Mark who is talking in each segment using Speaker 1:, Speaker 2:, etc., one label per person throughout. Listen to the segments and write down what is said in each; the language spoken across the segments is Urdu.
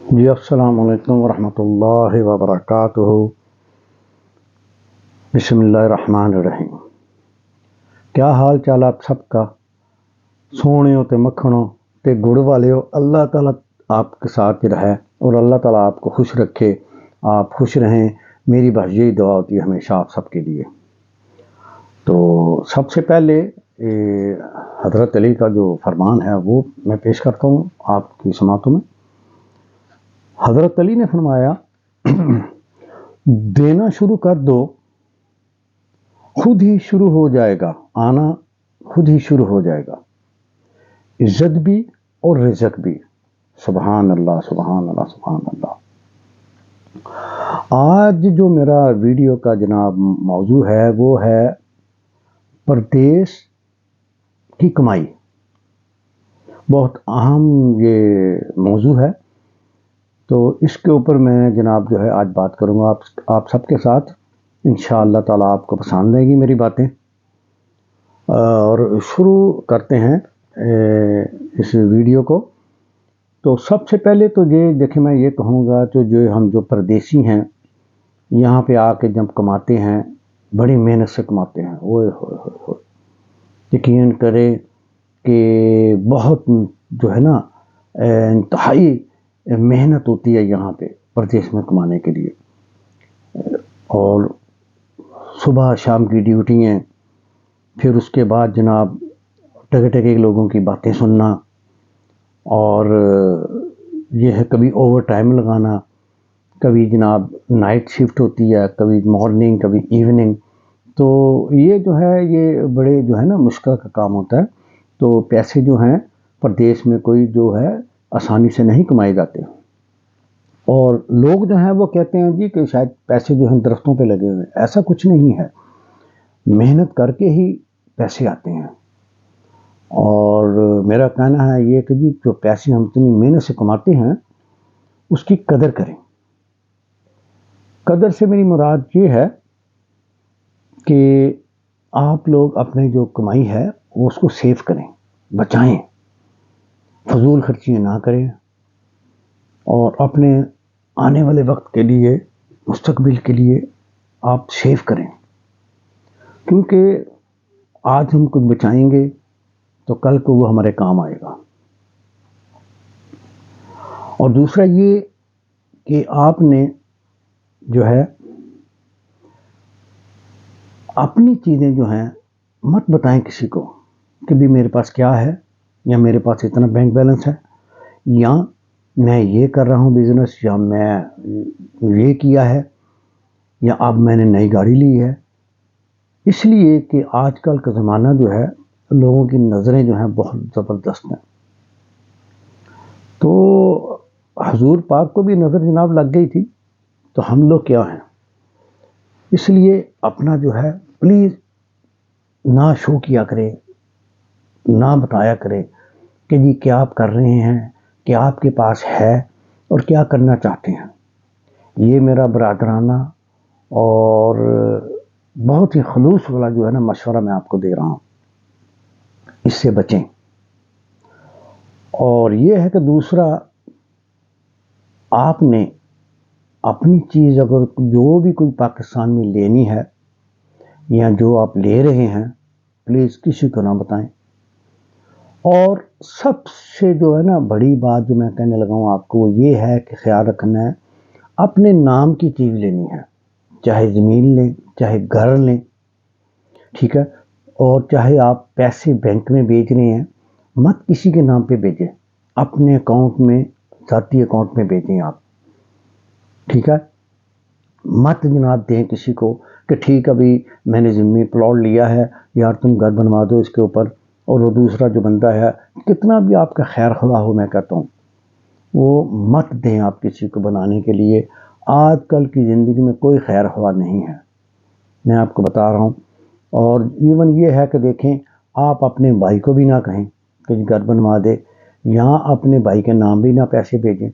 Speaker 1: جی السلام علیکم ورحمۃ اللہ وبرکاتہ۔ بسم اللہ الرحمن الرحیم۔ کیا حال چال آپ سب کا؟ سونے تے مکھنوں تے گڑ والے ہو، اللہ تعالیٰ آپ کے ساتھ رہے اور اللہ تعالیٰ آپ کو خوش رکھے، آپ خوش رہیں، میری بس یہی دعا ہوتی ہے ہمیشہ آپ سب کے لیے۔ تو سب سے پہلے حضرت علی کا جو فرمان ہے وہ میں پیش کرتا ہوں آپ کی سماعتوں میں۔ حضرت علی نے فرمایا، دینا شروع کر دو، خود ہی شروع ہو جائے گا آنا، خود ہی شروع ہو جائے گا، عزت بھی اور رزق بھی۔ سبحان اللہ سبحان اللہ سبحان اللہ۔ آج جو میرا ویڈیو کا جناب موضوع ہے وہ ہے پردیس کی کمائی۔ بہت اہم یہ موضوع ہے، تو اس کے اوپر میں جناب جو ہے آج بات کروں گا آپ سب کے ساتھ۔ انشاءاللہ تعالیٰ آپ کو پسند آئے گی میری باتیں، اور شروع کرتے ہیں اس ویڈیو کو۔ تو سب سے پہلے تو یہ دیکھیں، میں یہ کہوں گا تو ہم جو پردیسی ہیں یہاں پہ آ کے جب کماتے ہیں، بڑی محنت سے کماتے ہیں، یقین کرے کہ بہت جو ہے نا انتہائی محنت ہوتی ہے یہاں پہ پردیس میں کمانے کے لیے، اور صبح شام کی ڈیوٹی ہیں، پھر اس کے بعد جناب ٹگے لوگوں کی باتیں سننا، اور یہ ہے کبھی اوور ٹائم لگانا، کبھی جناب نائٹ شفٹ ہوتی ہے، کبھی مارننگ، کبھی ایوننگ۔ تو یہ جو ہے یہ بڑے جو ہے نا مشکل کا کام ہوتا ہے۔ تو پیسے جو ہیں پردیس میں کوئی جو ہے آسانی سے نہیں کمائے جاتے، اور لوگ جو ہیں وہ کہتے ہیں جی کہ شاید پیسے جو ہیں درختوں پہ لگے ہوئے، ایسا کچھ نہیں ہے، محنت کر کے ہی پیسے آتے ہیں۔ اور میرا کہنا ہے یہ کہ جی جو پیسے ہم اتنی محنت سے کماتے ہیں اس کی قدر کریں۔ قدر سے میری مراد یہ ہے کہ آپ لوگ اپنے جو کمائی ہے وہ اس کو سیو کریں، بچائیں، فضول خرچیاں نہ کریں، اور اپنے آنے والے وقت کے لیے، مستقبل کے لیے آپ سیو کریں، کیونکہ آج ہم کچھ بچائیں گے تو کل کو وہ ہمارے کام آئے گا۔ اور دوسرا یہ کہ آپ نے جو ہے اپنی چیزیں جو ہیں مت بتائیں کسی کو کہ بھی میرے پاس کیا ہے، یا میرے پاس اتنا بینک بیلنس ہے، یا میں یہ کر رہا ہوں بزنس، یا میں یہ کیا ہے، یا اب میں نے نئی گاڑی لی ہے۔ اس لیے کہ آج کل کا زمانہ جو ہے لوگوں کی نظریں جو ہیں بہت زبردست ہیں، تو حضور پاک کو بھی نظر جناب لگ گئی تھی، تو ہم لوگ کیا ہیں؟ اس لیے اپنا جو ہے پلیز نہ شو کیا کرے، نہ بتایا کرے کہ جی کیا آپ کر رہے ہیں، کیا آپ کے پاس ہے، اور کیا کرنا چاہتے ہیں۔ یہ میرا برادرانہ اور بہت ہی خلوص والا جو ہے نا مشورہ میں آپ کو دے رہا ہوں، اس سے بچیں۔ اور یہ ہے کہ دوسرا، آپ نے اپنی چیز اگر جو بھی کوئی پاکستان میں لینی ہے، یا جو آپ لے رہے ہیں، پلیز کسی کو نہ بتائیں۔ اور سب سے جو ہے نا بڑی بات جو میں کہنے لگا ہوں آپ کو، یہ ہے کہ خیال رکھنا ہے، اپنے نام کی چیز لینی ہے، چاہے زمین لیں، چاہے گھر لیں، ٹھیک ہے، اور چاہے آپ پیسے بینک میں بھیج رہے ہیں، مت کسی کے نام پہ بھیجیں، اپنے اکاؤنٹ میں، ذاتی اکاؤنٹ میں بھیجیں آپ، ٹھیک ہے۔ مت جناب دیں کسی کو کہ ٹھیک ابھی میں نے ذمہ پلاٹ لیا ہے، یار تم گھر بنوا دو اس کے اوپر، اور وہ دوسرا جو بندہ ہے کتنا بھی آپ کا خیر خواہ ہو، میں کہتا ہوں وہ مت دیں آپ کسی کو بنانے کے لیے۔ آج کل کی زندگی میں کوئی خیر خواہ نہیں ہے، میں آپ کو بتا رہا ہوں۔ اور ایون یہ ہے کہ دیکھیں، آپ اپنے بھائی کو بھی نہ کہیں کہ گھر بنوا دے، یہاں اپنے بھائی کے نام بھی نہ پیسے بھیجیں،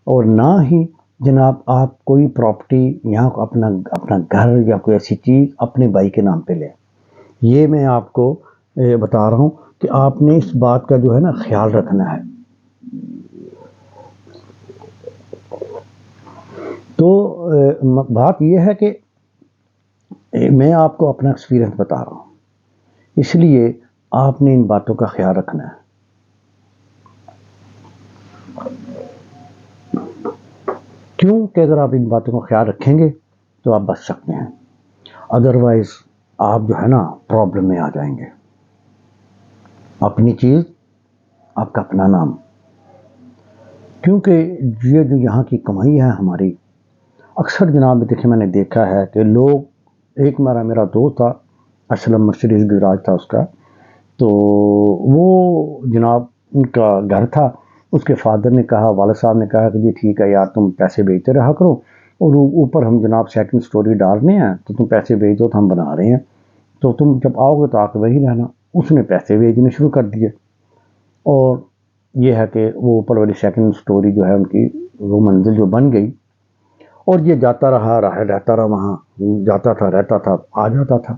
Speaker 1: اور نہ ہی جناب آپ کوئی پراپرٹی یا اپنا گھر یا کوئی ایسی چیز اپنے بھائی کے نام پہ لیں۔ یہ میں آپ کو بتا رہا ہوں کہ آپ نے اس بات کا جو ہے نا خیال رکھنا ہے۔ بات یہ ہے کہ میں آپ کو اپنا ایکسپیرینس بتا رہا ہوں، اس لیے آپ نے ان باتوں کا خیال رکھنا ہے۔ کیوں کہ اگر آپ ان باتوں کا خیال رکھیں گے تو آپ بچ سکتے ہیں، ادروائز آپ جو ہے نا پرابلم میں آ جائیں گے۔ اپنی چیز، آپ کا اپنا نام، کیونکہ یہ جو یہاں کی کمائی ہے ہماری، اکثر جناب دیکھیں میں نے دیکھا ہے کہ لوگ، ایک میرا دوست تھا اسلم، مرسڈیز گراج تھا اس کا، تو وہ جناب ان کا گھر تھا، اس کے فادر نے کہا، والد صاحب نے کہا کہ جی ٹھیک ہے یار تم پیسے بھیجتے رہا کرو، اور اوپر ہم جناب سیکنڈ سٹوری ڈالنے ہیں تو تم پیسے بھیج دو تو ہم بنا رہے ہیں، تو تم جب آؤ گے تو آ کے وہی رہنا۔ اس نے پیسے بھیجنے شروع کر دیے، اور یہ ہے کہ وہ اوپر والی سیکنڈ سٹوری جو ہے ان کی، وہ منزل جو بن گئی، اور یہ جاتا رہا رہتا رہا، وہاں جاتا تھا، رہتا تھا، آ جاتا تھا۔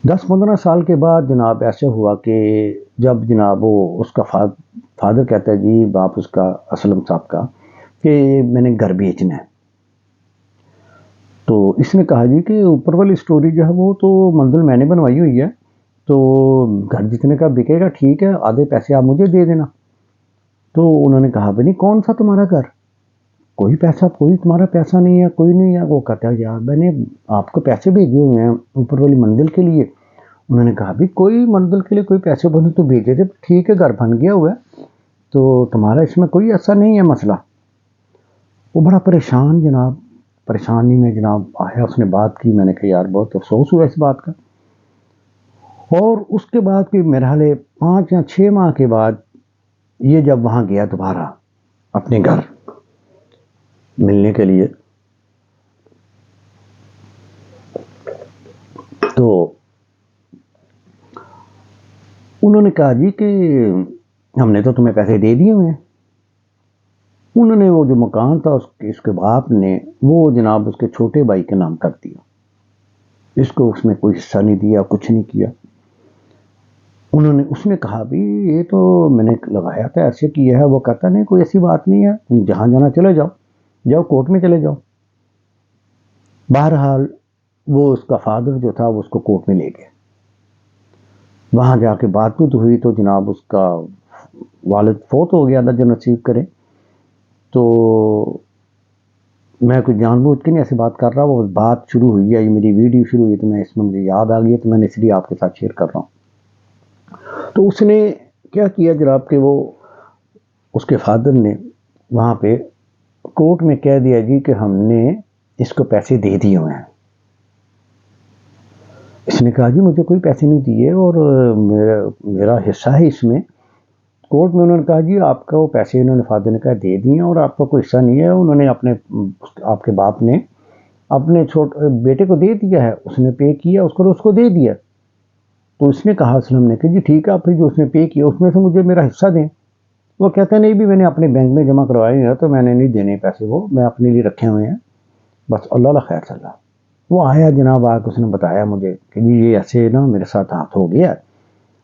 Speaker 1: 10-15 سال کے بعد جناب ایسے ہوا کہ جب جناب وہ اس کا فادر کہتا ہے، جی باپ اس کا اسلم صاحب کا، کہ میں نے گھر بیچنا ہے، تو اس نے کہا جی کہ اوپر والی سٹوری جو ہے وہ تو منزل میں نے بنوائی ہوئی ہے، تو گھر جتنے کا بکے گا ٹھیک ہے، آدھے پیسے آپ مجھے دے دینا۔ تو انہوں نے کہا بھائی کون سا تمہارا گھر، کوئی پیسہ، کوئی تمہارا پیسہ نہیں ہے، کوئی نہیں ہے۔ وہ کہتا ہے یار میں نے آپ کو پیسے بھیجے ہوئے ہیں اوپر والی منزل کے لیے۔ انہوں نے کہا بھی کوئی منزل کے لیے کوئی پیسے بنے تو بھیجے تھے، ٹھیک ہے گھر بن گیا ہوا ہے، تو تمہارا اس میں کوئی ایسا نہیں ہے مسئلہ۔ وہ بڑا پریشان جناب، پریشانی میں جناب آیا، اس نے بات کی، میں نے کہا یار بہت افسوس ہوا اس بات کا۔ اور اس کے بعد کہ میرے حال 5 یا 6 ماہ کے بعد یہ جب وہاں گیا دوبارہ اپنے گھر ملنے کے لیے، تو انہوں نے کہا جی کہ ہم نے تو تمہیں پیسے دے دیے ہوئے ہیں۔ انہوں نے وہ جو مکان تھا اس کے باپ نے وہ جناب اس کے چھوٹے بھائی کے نام کر دیا، اس کو اس میں کوئی حصہ نہیں دیا، کچھ نہیں کیا۔ اس نے کہا بھی یہ تو میں نے لگایا تھا، ایسے کیا ہے۔ وہ کہتا نہیں کوئی ایسی بات نہیں ہے، جہاں جانا چلے جاؤ کورٹ میں چلے جاؤ۔ بہرحال وہ اس کا فادر جو تھا وہ اس کو کورٹ میں لے گئے، وہاں جا کے بات ہوئی تو جناب اس کا والد فوت ہو گیا، اللہ جنت نصیب کرے۔ تو میں کوئی جان بوجھ کے نہیں ایسی بات کر رہا، وہ بات شروع ہوئی ہے، یہ میری ویڈیو شروع ہوئی تو میں اس میں مجھے یاد آ گئی ہے، تو میں نے اس لیے آپ کے ساتھ شیئر کر رہا ہوں۔ تو اس نے کیا کیا جناب کہ وہ اس کے فادر نے وہاں پہ کورٹ میں کہہ دیا جی کہ ہم نے اس کو پیسے دے دیے ہوئے ہیں۔ اس نے کہا جی مجھے کوئی پیسے نہیں دیے اور میرا حصہ ہے اس میں۔ کورٹ میں انہوں نے کہا جی آپ کا وہ پیسے انہوں نے فادر نے کہا دے دیے اور آپ کا کوئی حصہ نہیں ہے، انہوں نے آپ کے باپ نے اپنے چھوٹے بیٹے کو دے دیا ہے، اس نے پے کیا، اس کو دے دیا۔ تو اس نے کہا اسلم نے کہ جی ٹھیک ہے، آپ جو اس نے پے کیا اس میں سے مجھے میرا حصہ دیں۔ وہ کہتا نہیں بھی میں نے اپنے بینک میں جمع کروائے ہیں تو میں نے نہیں دینے پیسے، وہ میں اپنے لیے رکھے ہوئے ہیں، بس اللہ خیر صلی اللہ۔ وہ آیا جناب، آ کے اس نے بتایا مجھے کہ جی یہ ایسے نا میرے ساتھ ہاتھ ہو گیا،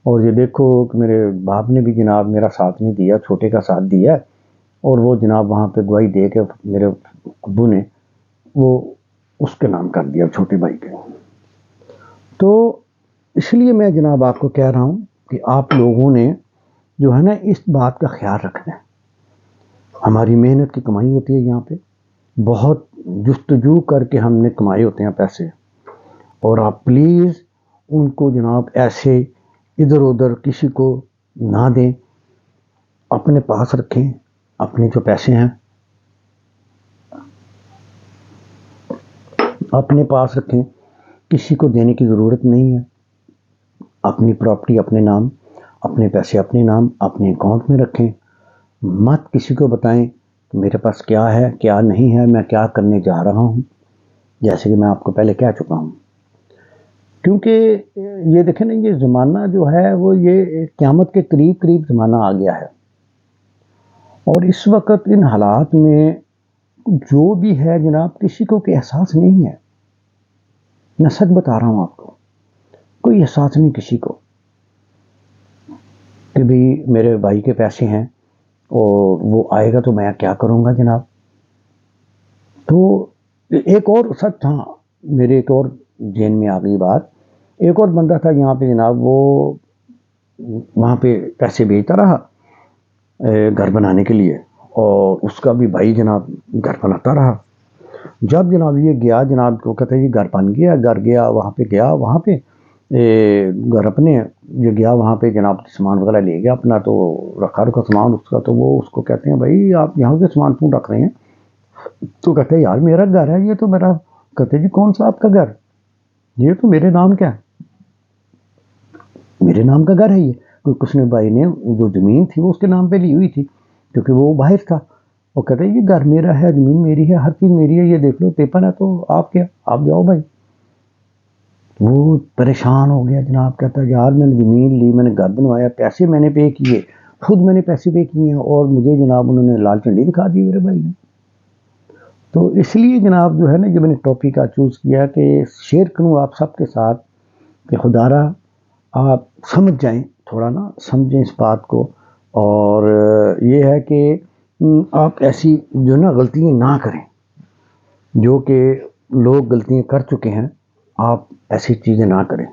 Speaker 1: اور یہ دیکھو کہ میرے باپ نے بھی جناب میرا ساتھ نہیں دیا، چھوٹے کا ساتھ دیا، اور وہ جناب وہاں پہ گواہی دے کے میرے ابو نے وہ اس کے نام کر دیا، چھوٹے بھائی کے۔ تو اس لیے میں جناب آپ کو کہہ رہا ہوں کہ آپ لوگوں نے جو ہے نا اس بات کا خیال رکھنا ہے۔ ہماری محنت کی کمائی ہوتی ہے، یہاں پہ بہت جستجو کر کے ہم نے کمائے ہوتے ہیں پیسے، اور آپ پلیز ان کو جناب ایسے ادھر ادھر کسی کو نہ دیں، اپنے پاس رکھیں۔ اپنے جو پیسے ہیں اپنے پاس رکھیں، کسی کو دینے کی ضرورت نہیں ہے۔ اپنی پراپرٹی اپنے نام، اپنے پیسے اپنے نام، اپنے اکاؤنٹ میں رکھیں، مت کسی کو بتائیں کہ میرے پاس کیا ہے کیا نہیں ہے، میں کیا کرنے جا رہا ہوں، جیسے کہ میں آپ کو پہلے کہہ چکا ہوں۔ کیونکہ یہ دیکھیں نا، یہ زمانہ جو ہے وہ یہ قیامت کے قریب زمانہ آ گیا ہے، اور اس وقت ان حالات میں جو بھی ہے جناب کسی کو کوئی احساس نہیں ہے، میں سچ بتا رہا ہوں آپ کو، کوئی احساس نہیں کسی کو کہ بھی میرے بھائی کے پیسے ہیں اور وہ آئے گا تو میں کیا کروں گا جناب۔ تو ایک اور سچ، ہاں میرے ایک اور ذہن میں آ گئی بات، ایک اور بندہ تھا یہاں پہ جناب، وہ وہاں پہ پیسے بھیجتا رہا گھر بنانے کے لیے، اور اس کا بھی بھائی جناب گھر بناتا رہا۔ جب جناب یہ گیا جناب، کو کہتے ہیں یہ گھر بن گیا، گھر گیا وہاں پہ گھر اپنے جو گیا وہاں پہ جناب سامان وغیرہ لے گیا اپنا، تو رکھا سامان اس کا، تو وہ اس کو کہتے ہیں بھائی آپ یہاں سے سامان کیوں رکھ رہے ہیں؟ تو کہتے ہیں یار میرا گھر ہے یہ تو میرا۔ کہتے جی کون سا آپ کا گھر؟ یہ تو میرے نام کیا ہے، میرے نام کا گھر ہے یہ۔ کیونکہ اس نے بھائی نے جو زمین تھی وہ اس کے نام پہ لی ہوئی تھی، کیونکہ وہ باہر تھا۔ وہ کہتے ہیں یہ گھر میرا ہے، زمین میری ہے، ہر چیز میری ہے، یہ دیکھ لو پیپر ہے، تو آپ کیا، آپ جاؤ بھائی۔ وہ پریشان ہو گیا جناب، کہتا ہے یار میں نے زمین لی، میں نے گھر بنوایا، پیسے میں نے پے کیے، خود میں نے پیسے پے کیے ہیں، اور مجھے جناب انہوں نے لال جھنڈی دکھا دی میرے بھائی نے۔ تو اس لیے جناب جو ہے نا، یہ میں نے ٹاپک کا چوز کیا کہ شیئر کروں آپ سب کے ساتھ کہ خدا را آپ سمجھ جائیں، تھوڑا نا سمجھیں اس بات کو، اور یہ ہے کہ آپ ایسی جو نا غلطیاں نہ کریں جو کہ لوگ غلطیاں کر چکے ہیں، آپ ایسی چیزیں نہ کریں،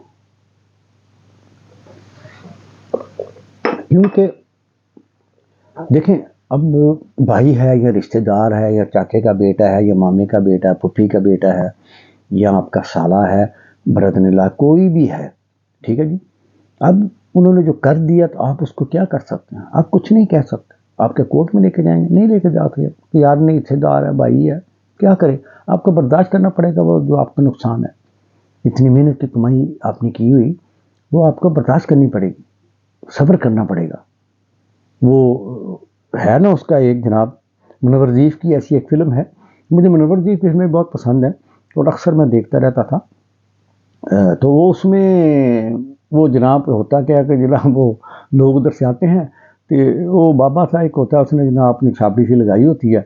Speaker 1: کیونکہ دیکھیں اب بھائی ہے یا رشتہ دار ہے یا چاچے کا بیٹا ہے یا مامے کا بیٹا ہے، پھوپھی کا بیٹا ہے، یا آپ کا سالہ ہے، برادر لا کوئی بھی ہے، ٹھیک ہے جی۔ اب انہوں نے جو کر دیا تو آپ اس کو کیا کر سکتے ہیں؟ آپ کچھ نہیں کہہ سکتے۔ آپ کے کورٹ میں لے کے جائیں گے؟ نہیں لے کے جاتے، یار نہیں رشتہ دار ہے، بھائی ہے، کیا کرے؟ آپ کو برداشت کرنا پڑے گا وہ جو آپ کا نقصان ہے، اتنی محنت کی کمائی آپ نے کی ہوئی، وہ آپ کو برداشت کرنی پڑے گی، صبر کرنا پڑے گا۔ وہ ہے نا اس کا ایک جناب منور ضیف کی ایسی ایک فلم ہے، مجھے منور ضیف کی فلمیں بہت پسند ہیں اور اکثر میں دیکھتا رہتا تھا۔ تو وہ اس میں وہ جناب ہوتا کیا کہ جناب وہ لوگ ادھر سے آتے ہیں، تو وہ بابا سا ایک ہوتا ہے، اس نے جناب اپنی چھاپڑی سی لگائی ہوتی ہے،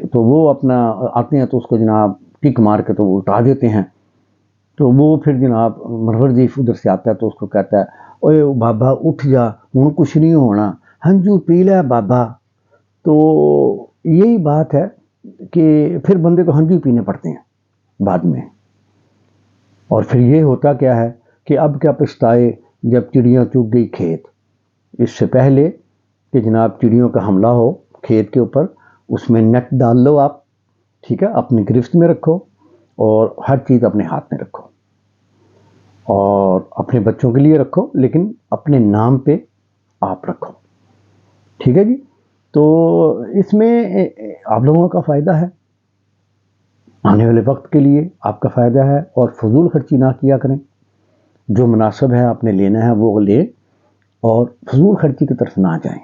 Speaker 1: تو وہ اپنا آتے ہیں تو اس کو جناب ٹک مار کے تو وہ اٹھا دیتے ہیں۔ تو وہ پھر جناب منور ضیف ادھر سے آتا ہے تو اس کو کہتا ہے اوے بابا اٹھ جا، ہوں کچھ نہیں ہونا، ہنجو پی لے بابا۔ تو یہی بات ہے کہ پھر بندے کو ہنجو پینے پڑتے ہیں بعد میں، اور پھر یہ ہوتا کیا ہے کہ اب کیا پچھتائے جب چڑیاں چگ گئی کھیت۔ اس سے پہلے کہ جناب چڑیوں کا حملہ ہو کھیت کے اوپر، اس میں نیٹ ڈال لو آپ، ٹھیک ہے، اپنی گرفت میں رکھو اور ہر چیز اپنے ہاتھ میں رکھو، اور اپنے بچوں کے لیے رکھو لیکن اپنے نام پہ آپ رکھو، ٹھیک ہے جی۔ تو اس میں آپ لوگوں کا فائدہ ہے، آنے والے وقت کے لیے آپ کا فائدہ ہے، اور فضول خرچی نہ کیا کریں، جو مناسب ہے آپ نے لینا ہے وہ لیں، اور فضول خرچی کی طرف نہ جائیں،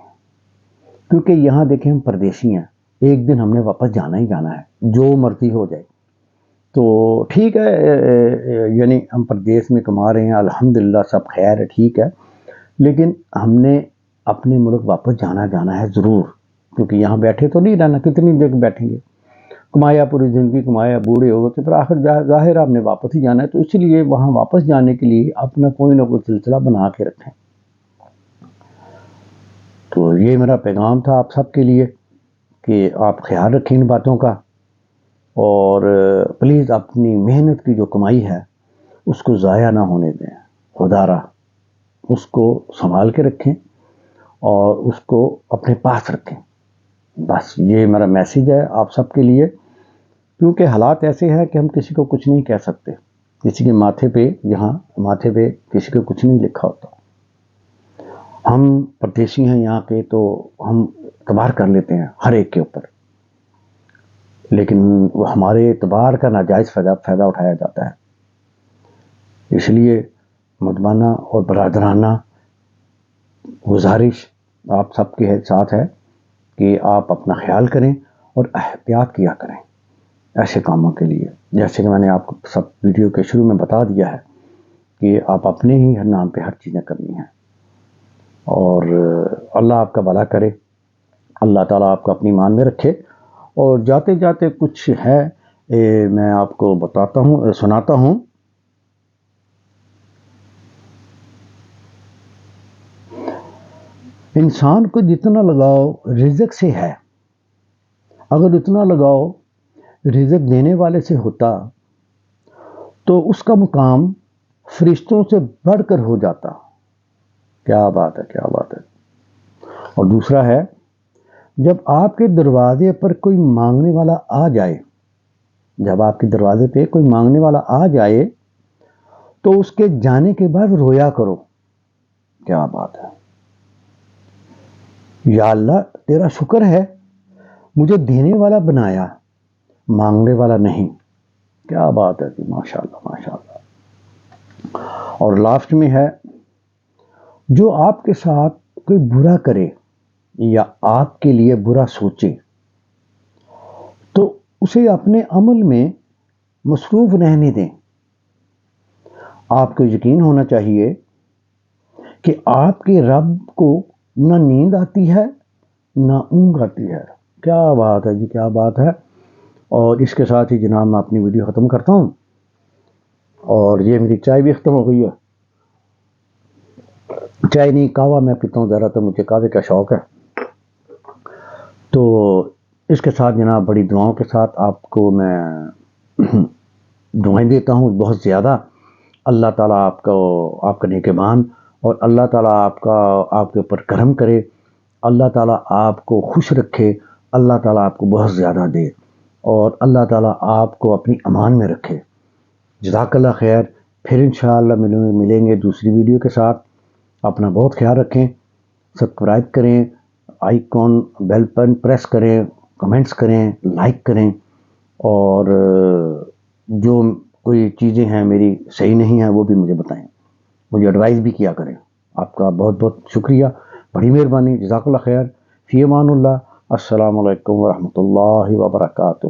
Speaker 1: کیونکہ یہاں دیکھیں ہم پردیسی ہیں، ایک دن ہم نے واپس جانا ہی جانا ہے، جو مرضی ہو جائے۔ تو ٹھیک ہے، یعنی ہم پردیس میں کما رہے ہیں، الحمدللہ سب خیر ہے، ٹھیک ہے، لیکن ہم نے اپنے ملک واپس جانا ہے ضرور، کیونکہ یہاں بیٹھے تو نہیں رہنا، کتنی دیر بیٹھیں گے، کمایا پوری زندگی کمایا، بوڑھے ہو گئے تو پھر آخر ظاہر آپ نے واپس ہی جانا ہے، تو اس لیے وہاں واپس جانے کے لیے اپنا کوئی نہ کوئی سلسلہ بنا کے رکھیں۔ تو یہ میرا پیغام تھا آپ سب کے لیے کہ آپ خیال رکھیں ان باتوں کا، اور پلیز اپنی محنت کی جو کمائی ہے اس کو ضائع نہ ہونے دیں، خدا را اس کو سنبھال کے رکھیں اور اس کو اپنے پاس رکھیں۔ بس یہ میرا میسیج ہے آپ سب کے لیے، کیونکہ حالات ایسے ہیں کہ ہم کسی کو کچھ نہیں کہہ سکتے، کسی کے ماتھے پہ یہاں ماتھے پہ کسی کو کچھ نہیں لکھا ہوتا، ہم پردیسی ہیں یہاں کے تو ہم اعتبار کر لیتے ہیں ہر ایک کے اوپر، لیکن وہ ہمارے اعتبار کا ناجائز فائدہ اٹھایا جاتا ہے۔ اس لیے مدمانہ اور برادرانہ گزارش آپ سب کے ساتھ ہے کہ آپ اپنا خیال کریں اور احتیاط کیا کریں ایسے کاموں کے لیے، جیسے کہ میں نے آپ کو سب ویڈیو کے شروع میں بتا دیا ہے کہ آپ اپنے ہی نام پہ ہر چیزیں کرنی ہیں، اور اللہ آپ کا بھلا کرے، اللہ تعالیٰ آپ کو اپنی ایمان میں رکھے۔ اور جاتے جاتے کچھ ہے میں آپ کو بتاتا ہوں، سناتا ہوں۔ انسان کو جتنا لگاؤ رزق سے ہے، اگر اتنا لگاؤ رزق دینے والے سے ہوتا تو اس کا مقام فرشتوں سے بڑھ کر ہو جاتا۔ کیا بات ہے، کیا بات ہے۔ اور دوسرا ہے، جب آپ کے دروازے پر کوئی مانگنے والا آ جائے، جب آپ کے دروازے پہ کوئی مانگنے والا آ جائے تو اس کے جانے کے بعد رویا کرو۔ کیا بات ہے، یا اللہ تیرا شکر ہے مجھے دینے والا بنایا، مانگنے والا نہیں۔ کیا بات ہے جی، ماشاءاللہ ماشاءاللہ۔ اور لاسٹ میں ہے، جو آپ کے ساتھ کوئی برا کرے یا آپ کے لیے برا سوچے تو اسے اپنے عمل میں مصروف رہنے دیں۔ آپ کو یقین ہونا چاہیے کہ آپ کے رب کو نہ نیند آتی ہے نہ اونگ آتی ہے۔ کیا بات ہے جی، کیا بات ہے۔ اور اس کے ساتھ ہی جناب میں اپنی ویڈیو ختم کرتا ہوں، اور یہ میری چائے بھی ختم ہو گئی ہے۔ چائے نہیں، قہوہ میں پیتا ہوں زیادہ، تو مجھے قہوے کا شوق ہے۔ تو اس کے ساتھ جناب بڑی دعاؤں کے ساتھ آپ کو میں دعائیں دیتا ہوں بہت زیادہ۔ اللہ تعالیٰ آپ کا نیکبان، اور اللہ تعالیٰ آپ کے اوپر کرم کرے، اللہ تعالیٰ آپ کو خوش رکھے، اللہ تعالیٰ آپ کو بہت زیادہ دے، اور اللہ تعالیٰ آپ کو اپنی امان میں رکھے۔ جزاک اللہ خیر۔ پھر انشاءاللہ ملیں گے دوسری ویڈیو کے ساتھ۔ اپنا بہت خیال رکھیں، سبسکرائب کریں، آئیکن بیل بٹن پریس کریں، کمنٹس کریں، لائک کریں، اور جو کوئی چیزیں ہیں میری صحیح نہیں ہیں وہ بھی مجھے بتائیں، مجھے ایڈوائز بھی کیا کریں۔ آپ کا بہت بہت شکریہ، بڑی مہربانی۔ جزاک اللہ خیر۔ فی امان اللہ۔ السلام علیکم ورحمۃ اللہ وبرکاتہ۔